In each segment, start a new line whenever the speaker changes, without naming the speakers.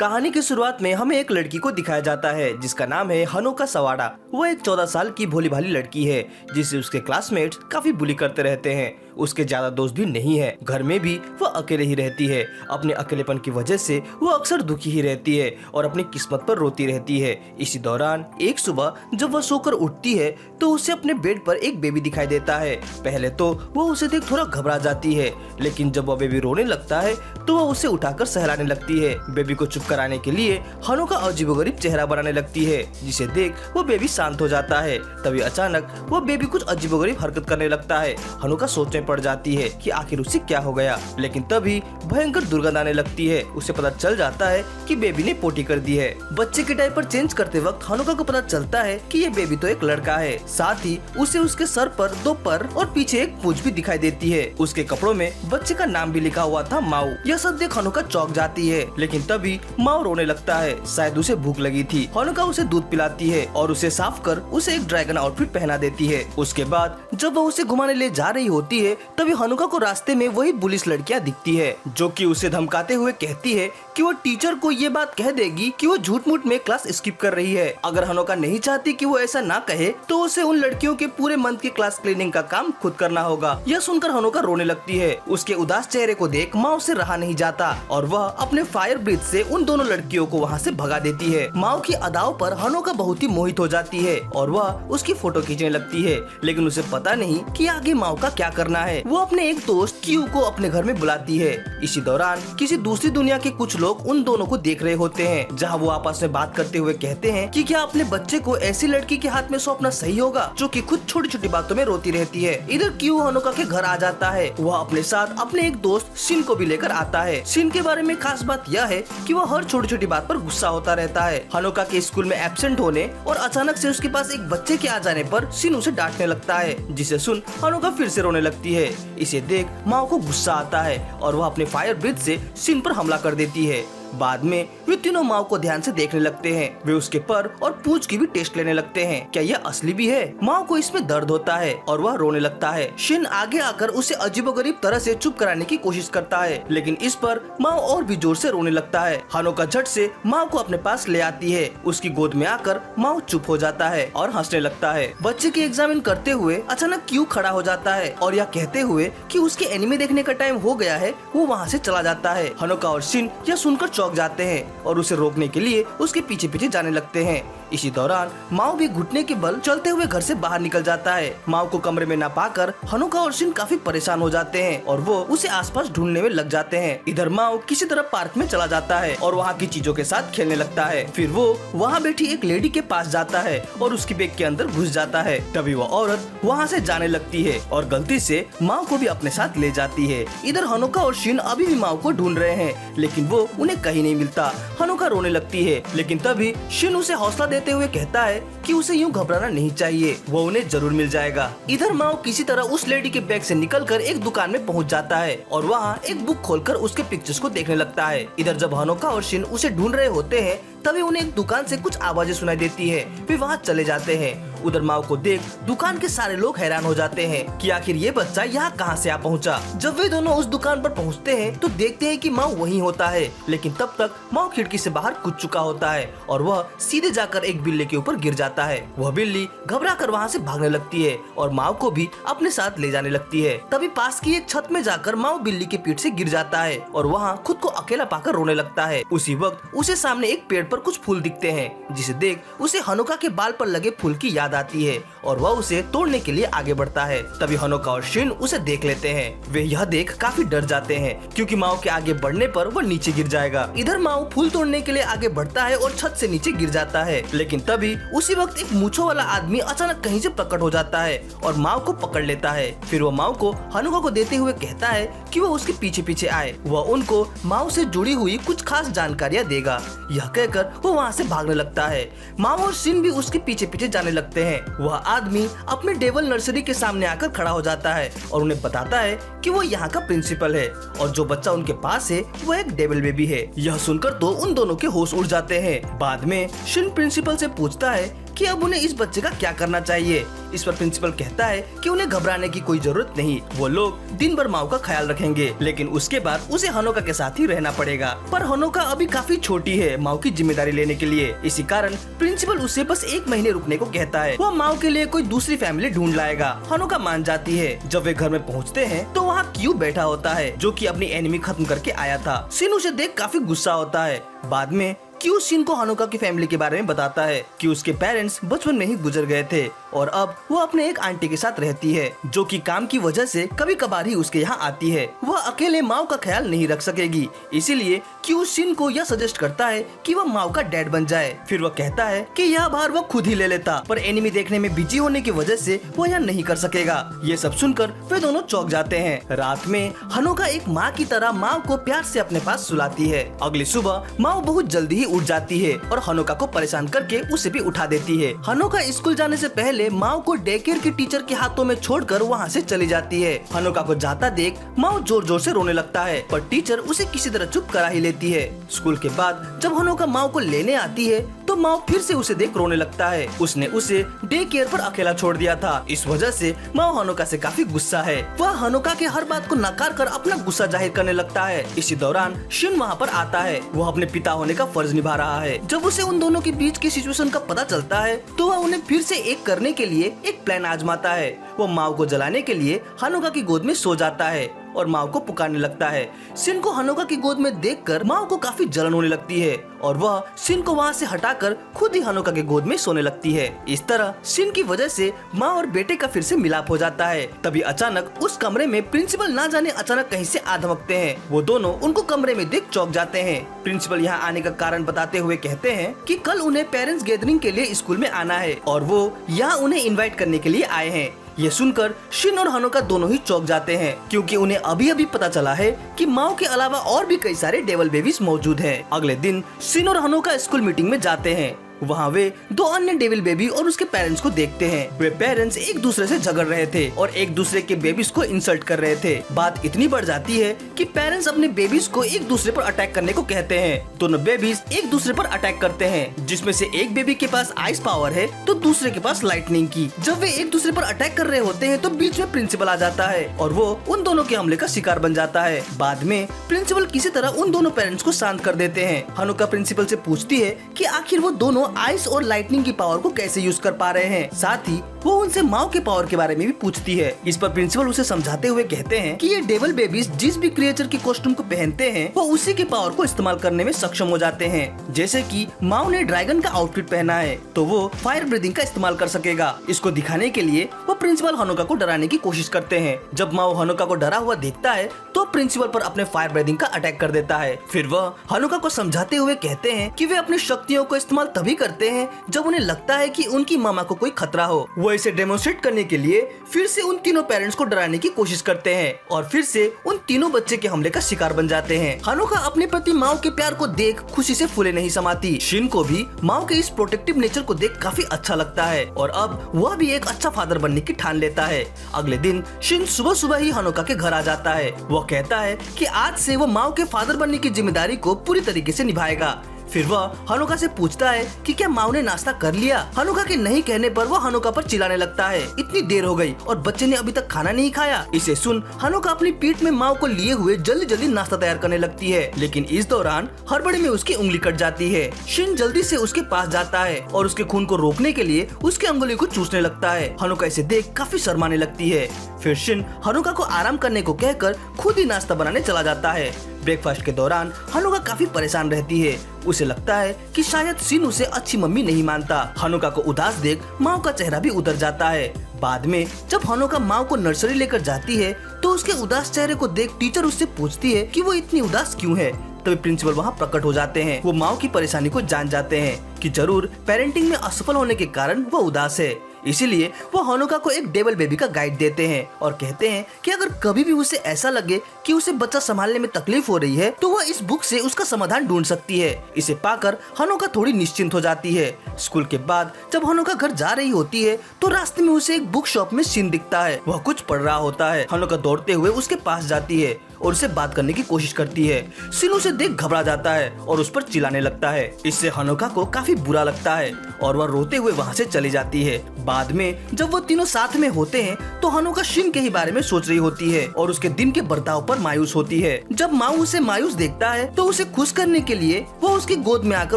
कहानी की शुरुआत में हमें एक लड़की को दिखाया जाता है जिसका नाम है हनोका सवाडा। वो एक 14 साल की भोली भाली लड़की है जिसे उसके क्लासमेट्स काफी बुली करते रहते हैं। उसके ज्यादा दोस्त भी नहीं है। घर में भी वो अकेले ही रहती है। अपने अकेलेपन की वजह से वो अक्सर दुखी ही रहती है और अपनी किस्मत पर रोती रहती है। इसी दौरान एक सुबह जब वह सोकर उठती है तो उसे अपने बेड पर एक बेबी दिखाई देता है। पहले तो वो उसे देख थोड़ा घबरा जाती है, लेकिन जब वह बेबी रोने लगता है तो वह उसे उठाकर सहलाने लगती है। बेबी को चुप कराने के लिए हनोका अजीबोगरीब चेहरा बनाने लगती है, जिसे देख वो बेबी शांत हो जाता है। तभी अचानक वो बेबी कुछ अजीबोगरीब हरकत करने लगता है। हनोका सोचने पड़ जाती है कि आखिर उसे क्या हो गया, लेकिन तभी भयंकर दुर्गंध आने लगती है। उसे पता चल जाता है कि बेबी ने पोटी कर दी है। बच्चे के डायपर चेंज करते वक्त हनोका को पता चलता है कि ये बेबी तो एक लड़का है। साथ ही उसे उसके सर पर 2 पर और पीछे एक पूंछ भी दिखाई देती है। उसके कपड़ों में बच्चे का नाम भी लिखा हुआ था, माऊ। यह सब देख हनोका चौंक जाती है, लेकिन तभी माऊ रोने लगता है। शायद उसे भूख लगी थी। हनोका उसे दूध पिलाती है और उसे साफ कर उसे एक ड्रैगन आउटफिट पहना देती है। उसके बाद जब वह उसे घुमाने ले जा रही होती है तभी हनोका को रास्ते में वही पुलिस लड़कियां दिखती है, जो कि उसे धमकाते हुए कहती है कि वो टीचर को ये बात कह देगी कि वो झूठ मूठ में क्लास स्किप कर रही है। अगर हनोका नहीं चाहती कि वो ऐसा ना कहे तो उसे उन लड़कियों के पूरे मंथ की क्लास क्लीनिंग का काम खुद करना होगा। यह सुनकर हनोका रोने लगती है। उसके उदास चेहरे को देख माँ से रहा नहीं जाता और वह अपने फायर ब्रीथ से उन दोनों लड़कियों को वहाँ से भगा देती है। माँ की अदाओं पर हनोका बहुत ही मोहित हो जाती है और वह उसकी फोटो खींचने लगती है, लेकिन उसे पता नहीं कि आगे माँ का क्या करना है। वो अपने एक दोस्त क्यू को अपने घर में बुलाती है। इसी दौरान किसी दूसरी दुनिया के कुछ लोग उन दोनों को देख रहे होते हैं, जहाँ वो आपस में बात करते हुए कहते हैं कि क्या अपने बच्चे को ऐसी लड़की के हाथ में सौंपना सही होगा जो कि खुद छोटी छोटी बातों में रोती रहती है। इधर क्यू हनोका के घर आ जाता है। वह अपने साथ अपने एक दोस्त शिन को भी लेकर आता है। शिन के बारे में खास बात यह है कि वह हर छोटी छोटी बात पर गुस्सा होता रहता है। हनोका के स्कूल में एब्सेंट होने और अचानक से उसके पास एक बच्चे के आ जाने पर शिन उसे डांटने लगता है, जिसे सुन हनोका फिर से रोने लगती है। इसे देख माओ को गुस्सा आता है और वह अपने फायर ब्रीथ से शिन पर हमला कर देती है। बाद में वे तीनों माओ को ध्यान से देखने लगते हैं। वे उसके पर और पूंछ की भी टेस्ट लेने लगते हैं। क्या यह असली भी है? माओ को इसमें दर्द होता है और वह रोने लगता है। शिन आगे आकर उसे अजीबोगरीब तरह से चुप कराने की कोशिश करता है, लेकिन इस पर माओ और भी जोर से रोने लगता है। हनोका झट से माओ को अपने पास ले आती है। उसकी गोद में आकर माओ चुप हो जाता है और हंसने लगता है। बच्चे की एग्जामिन करते हुए अचानक क्यू खड़ा हो जाता है और यह कहते हुए कि उसके एनिमे देखने का टाइम हो गया है, वो वहाँ से चला जाता है। हनोका और शिन यह सुनकर चौंक जाते हैं और उसे रोकने के लिए उसके पीछे पीछे जाने लगते हैं। इसी दौरान माओ भी घुटने के बल चलते हुए घर से बाहर निकल जाता है। माओ को कमरे में न पाकर हनोका और शिन काफी परेशान हो जाते हैं और वो उसे आसपास ढूंढने में लग जाते हैं। इधर माओ किसी तरह पार्क में चला जाता है और वहाँ की चीजों के साथ खेलने लगता है। फिर वो वहाँ बैठी एक लेडी के पास जाता है और उसकी बैग के अंदर घुस जाता है। तभी वो औरत वहाँ से जाने लगती है और गलती से माओ को भी अपने साथ ले जाती है। इधर हनोका और शिन अभी भी माओ को ढूंढ रहे हैं, लेकिन वो उन्हें कहीं नहीं मिलता। हनोका रोने लगती है, लेकिन तभी शिन उसे हौसला देते हुए कहता है कि उसे यूं घबराना नहीं चाहिए, वो उन्हें जरूर मिल जाएगा। इधर माओ किसी तरह उस लेडी के बैग से निकलकर एक दुकान में पहुंच जाता है और वहाँ एक बुक खोलकर उसके पिक्चर्स को देखने लगता है। इधर जब हनोका और शिन उसे ढूंढ रहे होते हैं तभी उन्हें एक दुकान से कुछ आवाजें सुनाई देती है। वे वहाँ चले जाते हैं। उधर माओ को देख दुकान के सारे लोग हैरान हो जाते हैं कि आखिर ये बच्चा यहाँ कहाँ से आ पहुँचा। जब वे दोनों उस दुकान पर पहुँचते हैं तो देखते हैं कि माओ वहीं होता है, लेकिन तब तक माओ खिड़की से बाहर कूद चुका होता है और वह सीधे जाकर एक बिल्ली के ऊपर गिर जाता है। वह बिल्ली घबरा कर वहाँ से भागने लगती है और माओ को भी अपने साथ ले जाने लगती है। तभी पास की एक छत में जाकर माओ बिल्ली की पीठ से गिर जाता है और वहाँ खुद को अकेला पाकर रोने लगता है। उसी वक्त उसे सामने एक पेड़ पर कुछ फूल दिखते हैं, जिसे देख उसे हनोका के बाल पर लगे फूल की याद आती है और वह उसे तोड़ने के लिए आगे बढ़ता है। तभी हनोका और शिन उसे देख लेते हैं। वे यह देख काफी डर जाते हैं क्योंकि माओ के आगे बढ़ने पर वह नीचे गिर जाएगा। इधर माओ फूल तोड़ने के लिए आगे बढ़ता है और छत से नीचे गिर जाता है, लेकिन तभी उसी वक्त एक मूंछों वाला आदमी अचानक कहीं से प्रकट हो जाता है और माओ को पकड़ लेता है। फिर वो माओ को हनोका को देते हुए कहता है कि वो उसके पीछे पीछे आए। वह उनको माओ से जुड़ी हुई कुछ खास जानकारियाँ देगा। यह कहकर वो वहाँ से भागने लगता है। माओ और शिन भी उसके पीछे पीछे जाने लगते हैं। वह आदमी अपने डेवल नर्सरी के सामने आकर खड़ा हो जाता है और उन्हें बताता है कि वो यहाँ का प्रिंसिपल है और जो बच्चा उनके पास है वो एक डेविल बेबी है। यह सुनकर तो उन दोनों के होश उड़ जाते हैं। बाद में शिन प्रिंसिपल से पूछता है कि अब उन्हें इस बच्चे का क्या करना चाहिए। इस पर प्रिंसिपल कहता है कि उन्हें घबराने की कोई जरूरत नहीं, वो लोग दिन भर माओ का ख्याल रखेंगे, लेकिन उसके बाद उसे हनोका के साथ ही रहना पड़ेगा। पर हनोका अभी काफी छोटी है माओ की जिम्मेदारी लेने के लिए। इसी कारण प्रिंसिपल उसे बस 1 महीने रुकने को कहता है। वो माओ के लिए कोई दूसरी फैमिली ढूंढ लाएगा। हनोका मान जाती है। जब वे घर में पहुँचते हैं तो वहाँ क्यू बैठा होता है, जो कि अपनी एनिमी खत्म करके आया था। शिन उसे देख काफी गुस्सा होता है। बाद में क्यू शिन को हनोका की फैमिली के बारे में बताता है कि उसके पेरेंट्स बचपन में ही गुजर गए थे और अब वो अपने एक आंटी के साथ रहती है, जो कि काम की वजह से कभी कभार ही उसके यहाँ आती है। वह अकेले माओ का ख्याल नहीं रख सकेगी, इसीलिए क्यू शिन को यह सजेस्ट करता है कि वह माओ का डैड बन जाए। फिर वह कहता है कि यह भार वह खुद ही ले लेता, पर एनिमी देखने में बिजी होने की वजह से वो यह नहीं कर सकेगा। ये सब सुनकर वे दोनों चौंक जाते हैं। रात में हनोका एक माँ की तरह माओ को प्यार से अपने पास सुलाती है। अगली सुबह माओ बहुत जल्दी उठ जाती है और हनोका को परेशान करके उसे भी उठा देती है। हनोका स्कूल जाने से पहले माओ को डे केयर के टीचर के हाथों में छोड़कर वहाँ से चली जाती है। हनोका को जाता देख माओ जोर जोर से रोने लगता है, पर टीचर उसे किसी तरह चुप करा ही लेती है। स्कूल के बाद जब हनोका माओ को लेने आती है तो माओ फिर से उसे देख रोने लगता है। उसने उसे डे केयर पर अकेला छोड़ दिया था, इस वजह से माओ हनोका से काफी गुस्सा है। वह हनोका के हर बात को नकार कर अपना गुस्सा जाहिर करने लगता है। इसी दौरान शिन वहाँ पर आता है। वह अपने पिता होने का फर्ज निभा रहा है। जब उसे उन दोनों के बीच की सिचुएशन का पता चलता है तो वह उन्हें फिर से एक करने के लिए एक प्लान आजमाता है। वो माओ को जलाने के लिए हनोका की गोद में सो जाता है और माओ को पुकारने लगता है। शिन को हनोका की गोद में देखकर माओ को काफी जलन होने लगती है और वह शिन को वहाँ से हटाकर खुद ही हनोका के गोद में सोने लगती है। इस तरह शिन की वजह से माँ और बेटे का फिर से मिलाप हो जाता है। तभी अचानक उस कमरे में प्रिंसिपल ना जाने अचानक कहीं से आ धमकते हैं। वो दोनों उनको कमरे में देख चौंक जाते हैं। प्रिंसिपल यहाँ आने का कारण बताते हुए कहते हैं कि कल उन्हें पेरेंट्स गैदरिंग के लिए स्कूल में आना है और वो यहाँ उन्हें इन्वाइट करने के लिए आए हैं। ये सुनकर शिन और हनोका दोनों ही चौंक जाते हैं, क्योंकि उन्हें अभी अभी पता चला है कि माओ के अलावा और भी कई सारे डेविल बेबीज मौजूद हैं। अगले दिन शिन और हनोका स्कूल मीटिंग में जाते हैं। वहाँ वे 2 अन्य डेविल बेबी और उसके पेरेंट्स को देखते हैं। वे पेरेंट्स एक दूसरे से झगड़ रहे थे और एक दूसरे के बेबीज को इंसल्ट कर रहे थे। बात इतनी बढ़ जाती है कि पेरेंट्स अपने बेबीज को एक दूसरे पर अटैक करने को कहते हैं। दोनों बेबीज एक दूसरे पर अटैक करते हैं, जिसमें से एक बेबी के पास आइस पावर है तो दूसरे के पास लाइटनिंग की। जब वे एक दूसरे पर अटैक कर रहे होते हैं तो बीच में प्रिंसिपल आ जाता है और वो उन दोनों के हमले का शिकार बन जाता है। बाद में प्रिंसिपल किसी तरह उन दोनों पेरेंट्स को शांत कर देते हैं। हनोका प्रिंसिपल से पूछती है कि आखिर वो दोनों आइस और लाइटनिंग की पावर को कैसे यूज कर पा रहे हैं। साथ ही वो उनसे माओ के पावर के बारे में भी पूछती है। इस पर प्रिंसिपल उसे समझाते हुए कहते हैं कि ये डेविल बेबीज जिस भी क्रिएचर की कॉस्ट्यूम को पहनते हैं वो उसी के पावर को इस्तेमाल करने में सक्षम हो जाते हैं। जैसे कि माओ ने ड्रैगन का आउटफिट पहना है तो वो फायर ब्रीदिंग का इस्तेमाल कर सकेगा। इसको दिखाने के लिए वो प्रिंसिपल हनोका को डराने की कोशिश करते हैं। जब माओ हनोका को डरा हुआ देखता है तो प्रिंसिपल पर अपने फायर ब्रीदिंग का अटैक कर देता है। फिर वह हनोका को समझाते हुए कहते हैं कि वे अपनी शक्तियों को इस्तेमाल तभी करते हैं जब उन्हें लगता है कि उनकी मामा को कोई खतरा हो। वो इसे डेमोन्स्ट्रेट करने के लिए फिर से उन तीनों पेरेंट्स को डराने की कोशिश करते हैं और फिर से उन तीनों बच्चे के हमले का शिकार बन जाते हैं। हनोका अपने प्रति माओ के प्यार को देख खुशी से फूले नहीं समाती। शिन को भी माओ के इस प्रोटेक्टिव नेचर को देख काफी अच्छा लगता है और अब वह भी एक अच्छा फादर बनने की ठान लेता है। अगले दिन शिन सुबह सुबह ही हनोका के घर आ जाता है। वह कहता है कि आज से वो माओ के फादर बनने की जिम्मेदारी को पूरी तरीके से निभाएगा। फिर वह हनोका से पूछता है कि क्या माओ ने नाश्ता कर लिया। हनोका के नहीं कहने पर वह हनोका पर चिल्लाने लगता है, इतनी देर हो गई और बच्चे ने अभी तक खाना नहीं खाया। इसे सुन हनोका अपनी पीठ में माओ को लिए हुए जल्दी जल्दी नाश्ता तैयार करने लगती है, लेकिन इस दौरान हड़बड़ी में उसकी उंगली कट जाती है। शिन जल्दी से उसके पास जाता है और उसके खून को रोकने के लिए उसकी उंगली को चूसने लगता है। हनोका इसे देख काफी शर्माने लगती है। फिर शिन हनोका को आराम करने को कहकर खुद ही नाश्ता बनाने चला जाता है। ब्रेकफास्ट के दौरान हनोका काफी परेशान रहती है। उसे लगता है कि शायद शिन उसे अच्छी मम्मी नहीं मानता। हनोका को उदास देख माओ का चेहरा भी उतर जाता है। बाद में जब हनोका माओ को नर्सरी लेकर जाती है तो उसके उदास चेहरे को देख टीचर उससे पूछती है कि वो इतनी उदास क्यों है। तभी प्रिंसिपल वहाँ प्रकट हो जाते हैं। वो माओ की परेशानी को जान जाते हैं कि जरूर पेरेंटिंग में असफल होने के कारण वो उदास है। इसीलिए वो हनोका को एक डेविल बेबी का गाइड देते हैं और कहते हैं कि अगर कभी भी उसे ऐसा लगे कि उसे बच्चा संभालने में तकलीफ हो रही है तो वह इस बुक से उसका समाधान ढूंढ सकती है। इसे पाकर हनोका थोड़ी निश्चिंत हो जाती है। स्कूल के बाद जब हनोका घर जा रही होती है तो रास्ते में उसे एक बुक शॉप में शिन दिखता है। वह कुछ पढ़ रहा होता है। हनोका दौड़ते हुए उसके पास जाती है। और उसे बात करने की कोशिश करती है। शिन उसे देख घबरा जाता है और उस पर चिल्लाने लगता है। इससे हनोका को काफी बुरा लगता है और वह रोते हुए वहाँ से चली जाती है। बाद में जब वो तीनों साथ में होते हैं तो हनोका शिन के ही बारे में सोच रही होती है और उसके दिन के बर्ताव पर मायूस होती है। जब माओ उसे मायूस देखता है तो उसे खुश करने के लिए वो उसकी गोद में आकर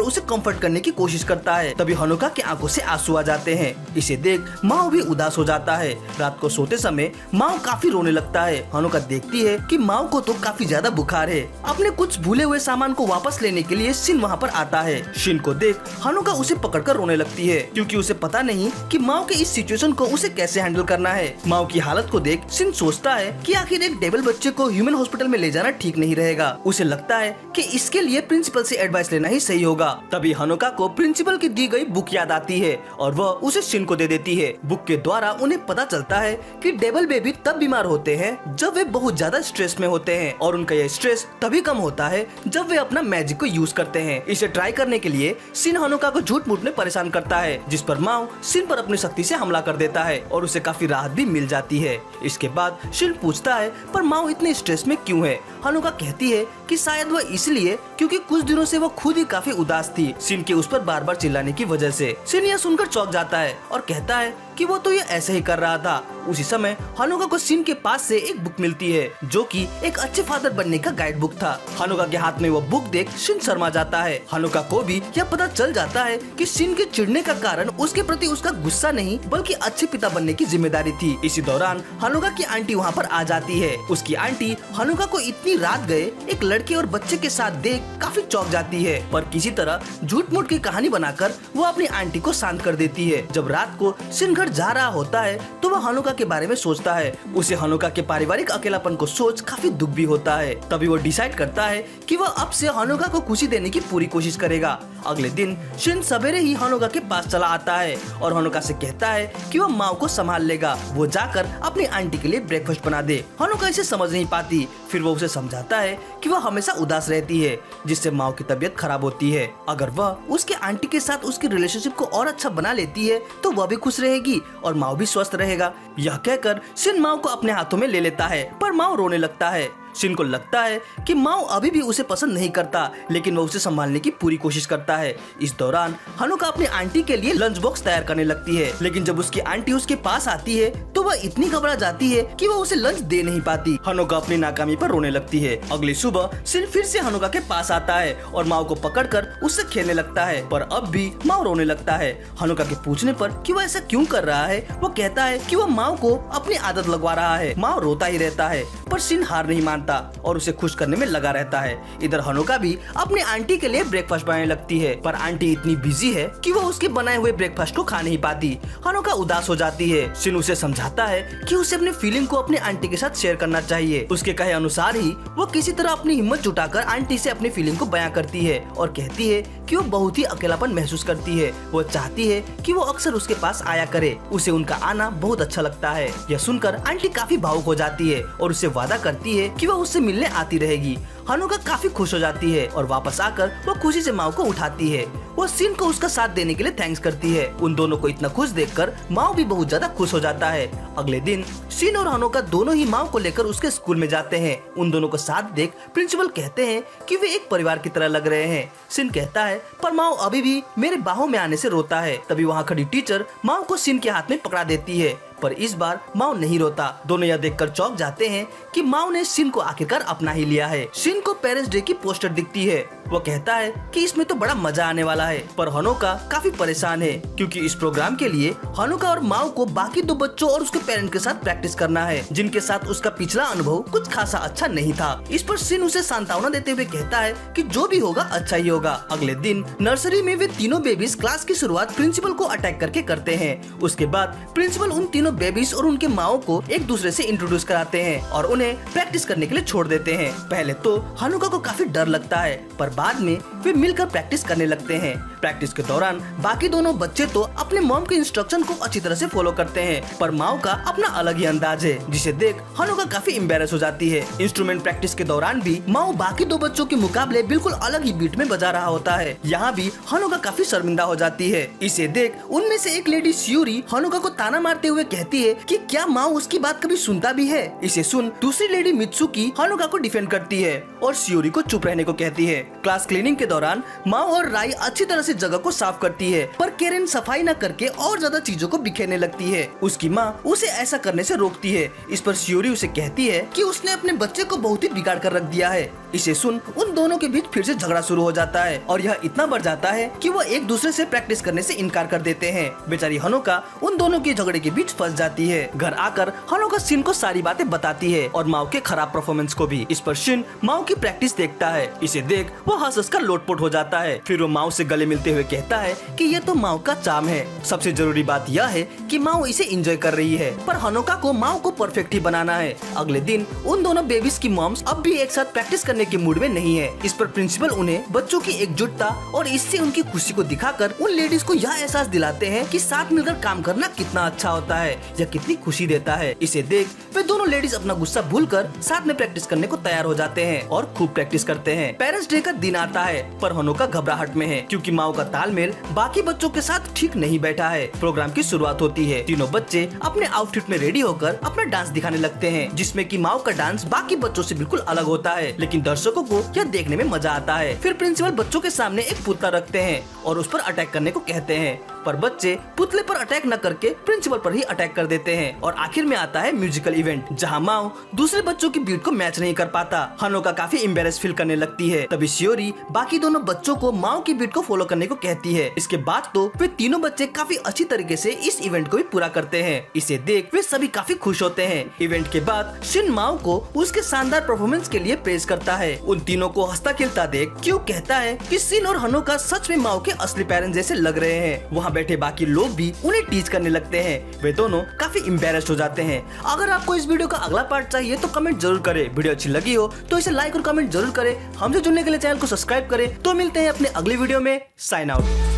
उसे कंफर्ट करने की कोशिश करता है। तभी हनोका की आंखों से आंसू आ जाते हैं। इसे देख माओ भी उदास हो जाता है। रात को सोते समय माओ काफी रोने लगता है। हनोका देखती है कि माओ को तो काफी ज्यादा बुखार है। अपने कुछ भूले हुए सामान को वापस लेने के लिए शिन वहाँ पर आता है। शिन को देख हनोका उसे पकड़कर रोने लगती है क्योंकि उसे पता नहीं कि माओ के इस सिचुएशन को उसे कैसे हैंडल करना है। माओ की हालत को देख शिन सोचता है कि आखिर एक डेबल बच्चे को ह्यूमन हॉस्पिटल में ले जाना ठीक नहीं रहेगा। उसे लगता है कि इसके लिए प्रिंसिपल से एडवाइस लेना ही सही होगा। तभी हनोका को प्रिंसिपल की दी गई बुक याद आती है और वह उसे शिन को दे देती है। बुक के द्वारा उन्हें पता चलता है कि डेबल बेबी तब बीमार होते हैं जब वे बहुत ज्यादा स्ट्रेस में होते हैं और उनका यह स्ट्रेस तभी कम होता है जब वे अपना मैजिक को यूज करते हैं। इसे ट्राई करने के लिए शिन हनोका को झूठ मूठ में परेशान करता है, जिस पर माओ शिन पर अपनी शक्ति से हमला कर देता है और उसे काफी राहत भी मिल जाती है। इसके बाद शिन पूछता है पर माओ इतने स्ट्रेस में क्यों है। हनोका कहती है कि शायद वह इसलिए क्योंकि कुछ दिनों से वह खुद ही काफी उदास थी शिन के उस पर बार बार चिल्लाने की वजह से। शिन यह सुनकर चौंक जाता है और कहता है कि वो तो ये ऐसे ही कर रहा था। उसी समय हनोका को शिन के पास से एक बुक मिलती है जो कि एक अच्छे फादर बनने का गाइड बुक था। हनोका के हाथ में वो बुक देख शिन शर्मा जाता है। हनोका को भी यह पता चल जाता है कि शिन के चिढ़ने का कारण उसके प्रति उसका गुस्सा नहीं बल्कि अच्छे पिता बनने की जिम्मेदारी थी। इसी दौरान हनोका की आंटी वहाँ पर आ जाती है। उसकी आंटी हनोका को इतनी रात गए एक लड़के और बच्चे के साथ देख काफी चौंक जाती है, पर किसी तरह झूठ मूठ की कहानी बनाकर वो अपनी आंटी को शांत कर देती है। जब रात को शिन घर जा रहा होता है तो वह हनोका के बारे में सोचता है। उसे हनोका के पारिवारिक अकेलापन को सोच काफी दुख भी होता है। तभी वो डिसाइड करता है कि वह अब से हनोका को खुशी देने की पूरी कोशिश करेगा। अगले दिन शिन सवेरे ही हनोका के पास चला आता है और हनोका से कहता है कि वह माओ को संभाल लेगा। वो जाकर अपनी आंटी के लिए ब्रेकफास्ट बना दे। हनोका इसे समझ नहीं पाती। फिर वो उसे समझाता है कि वह हमेशा उदास रहती है जिससे माओ की तबीयत खराब होती है। अगर वह उसके आंटी के साथ उसकी रिलेशनशिप को और अच्छा बना लेती है तो वह भी खुश रहेगी और माओ भी स्वस्थ रहेगा। यह कहकर शिन माओ को अपने हाथों में ले लेता है पर माओ रोने लगता है। शिन को लगता है कि माओ अभी भी उसे पसंद नहीं करता लेकिन वह उसे संभालने की पूरी कोशिश करता है। इस दौरान हनोका अपनी आंटी के लिए लंच बॉक्स तैयार करने लगती है लेकिन जब उसकी आंटी उसके पास आती है तो वह इतनी घबरा जाती है कि वह उसे लंच दे नहीं पाती। हनोका अपनी नाकामी पर रोने लगती है। अगली सुबह शिन फिर से हनोका के पास आता है और माओ को पकड़कर उससे खेलने लगता है पर अब भी माओ रोने लगता है। हनोका के पूछने पर कि वह ऐसा क्यों कर रहा है वो कहता है कि वह माओ को अपनी आदत लगवा रहा है। माओ रोता ही रहता है पर शिन हार नहीं मानता और उसे खुश करने में लगा रहता है। इधर हनोका भी अपनी आंटी के लिए ब्रेकफास्ट बनाने लगती है पर आंटी इतनी बिजी है कि वो उसके बनाए हुए ब्रेकफास्ट को खा नहीं पाती। हनोका उदास हो जाती है। शिन उसे समझाता है कि उसे अपनी फीलिंग को अपनी आंटी के साथ शेयर करना चाहिए। उसके कहे अनुसार ही वो किसी तरह अपनी हिम्मत जुटाकर आंटी से अपनी फीलिंग को बयां करती है और कहती है कि वो बहुत ही अकेलापन महसूस करती है। वो चाहती है कि वो अक्सर उसके पास आया करे। उसे उनका आना बहुत अच्छा लगता है। यह सुनकर आंटी काफी भावुक हो जाती है और उससे वादा करती है कि वो उससे मिलने आती रहेगी। हनोका काफी खुश हो जाती है और वापस आकर वो खुशी से माओ को उठाती है। वो शिन को उसका साथ देने के लिए थैंक्स करती है। उन दोनों को इतना खुश देखकर माओ भी बहुत ज्यादा खुश हो जाता है। अगले दिन शिन और हनोका दोनों ही माओ को लेकर उसके स्कूल में जाते हैं। उन दोनों को साथ देख प्रिंसिपल कहते हैं कि वे एक परिवार की तरह लग रहे हैं। शिन कहता है पर माओ अभी भी मेरे बाहों में आने से रोता है। तभी वहाँ खड़ी टीचर माओ को शिन के हाथ में पकड़ा देती है पर इस बार माओ नहीं रोता। दोनों यह देखकर चौंक जाते हैं कि माओ ने शिन को आखिरकार अपना ही लिया है। शिन को पेरेंट्स डे की पोस्टर दिखती है। वो कहता है कि इसमें तो बड़ा मजा आने वाला है पर हनोका काफी परेशान है क्योंकि इस प्रोग्राम के लिए हनोका और माओ को बाकी दो बच्चों और उसके पेरेंट्स के साथ प्रैक्टिस करना है जिनके साथ उसका पिछला अनुभव कुछ खासा अच्छा नहीं था। इस पर शिन उसे सांत्वना देते हुए कहता है कि जो भी होगा अच्छा ही होगा। अगले दिन नर्सरी में वे तीनों बेबीज क्लास की शुरुआत प्रिंसिपल को अटैक करके करते हैं। उसके बाद प्रिंसिपल उन तीनों बेबीज और उनके माओ को एक दूसरे से इंट्रोड्यूस कराते हैं और उन्हें प्रैक्टिस करने के लिए छोड़ देते हैं। पहले तो हनोका को काफी डर लगता है पर बाद में वे मिलकर प्रैक्टिस करने लगते हैं। प्रैक्टिस के दौरान बाकी दोनों बच्चे तो अपने मॉम के इंस्ट्रक्शन को अच्छी तरह से फॉलो करते हैं, पर माओ का अपना अलग ही अंदाज है, जिसे देख हनोका काफी एम्बेरस हो जाती है। इंस्ट्रूमेंट प्रैक्टिस के दौरान भी माओ बाकी दो बच्चों के मुकाबले बिल्कुल अलग ही बीट में बजा रहा होता है। यहाँ भी हनोका काफी शर्मिंदा हो जाती है। इसे देख उनमें से एक लेडी शियोरी हनोका को ताना मारते हुए कहती है कि क्या माओ उसकी बात कभी सुनता भी है। इसे सुन दूसरी लेडी मित्सुकी हनोका को डिफेंड करती है और शियोरी को चुप रहने को कहती है। क्लास क्लीनिंग के दौरान माओ और राई अच्छी तरह से जगह को साफ करती है, पर केरेन सफाई न करके और ज्यादा चीजों को बिखेरने लगती है। उसकी माँ उसे ऐसा करने से रोकती है। इस पर शियोरी उसे कहती है कि उसने अपने बच्चे को बहुत ही बिगाड़ कर रख दिया है। इसे सुन उन दोनों के बीच फिर से झगड़ा शुरू हो जाता है और यह इतना बढ़ जाता है कि वो एक दूसरे से प्रैक्टिस करने से इनकार कर देते हैं। बेचारी हनोका उन दोनों के झगड़े के बीच फंस जाती है। घर आकर हनोका शिन को सारी बातें बताती है और माओ के खराब परफॉर्मेंस को भी। इस पर शिन माओ की प्रैक्टिस देखता है। इसे देख वो हंस कर लोटपोट हो जाता है। फिर वो माओ से गले मिलते हुए कहता है कि ये तो माओ का चार्म है। सबसे जरूरी बात यह है कि माओ इसे एंजॉय कर रही है, पर हनोका को माओ को परफेक्ट ही बनाना है। अगले दिन उन दोनों बेबीज की मॉम्स अब भी एक साथ प्रैक्टिस करने के मूड में नहीं है। इस पर प्रिंसिपल उन्हें बच्चों की एकजुटता और इससे उनकी खुशी को दिखाकर उन लेडीज को यह एहसास दिलाते हैं कि साथ मिलकर काम करना कितना अच्छा होता है, यह कितनी खुशी देता है। इसे देख वे दोनों लेडीज अपना गुस्सा भूलकर साथ में प्रैक्टिस करने को तैयार हो जाते हैं और खूब प्रैक्टिस करते हैं। पेरेंट्स डे का दिन आता है, पर हनोका घबराहट में है क्योंकि माओ का तालमेल बाकी बच्चों के साथ ठीक नहीं बैठा है। प्रोग्राम की शुरुआत होती है। तीनों बच्चे अपने आउटफिट में रेडी होकर अपना डांस दिखाने लगते हैं, जिसमें कि माओ का डांस बाकी बच्चों से बिल्कुल अलग होता है, लेकिन दर्शकों को यह देखने में मजा आता है। फिर प्रिंसिपल बच्चों के सामने एक पुतला रखते हैं और उस पर अटैक करने को कहते हैं, पर बच्चे पुतले पर अटैक न करके प्रिंसिपल पर ही अटैक कर देते हैं। और आखिर में आता है म्यूजिकल इवेंट, जहां माओ दूसरे बच्चों की बीट को मैच नहीं कर पाता। हनोका काफी एम्बेरस फील करने लगती है। तभी शियोरी बाकी दोनों बच्चों को माओ की बीट को फॉलो करने को कहती है। इसके बाद तो वे तीनों बच्चे काफी अच्छी तरीके से इस इवेंट को भी पूरा करते हैं। इसे देख वे सभी काफी खुश होते हैं। इवेंट के बाद शिन माओ को उसके शानदार परफॉर्मेंस के लिए प्रेज करता है। उन तीनों को हंसता खेलता देख क्यों कहता है कि शिन और हनोका सच में माओ के असली पेरेंट्स जैसे लग रहे हैं। वहाँ बैठे बाकी लोग भी उन्हें टीच करने लगते हैं। वे दोनों काफी एम्बेरस्ड हो जाते हैं। अगर आपको इस वीडियो का अगला पार्ट चाहिए तो कमेंट जरूर करें। वीडियो अच्छी लगी हो तो इसे लाइक और कमेंट जरूर करें। हमसे जुड़ने के लिए चैनल को सब्सक्राइब करें। तो मिलते हैं अपने अगली वीडियो में। Sign out.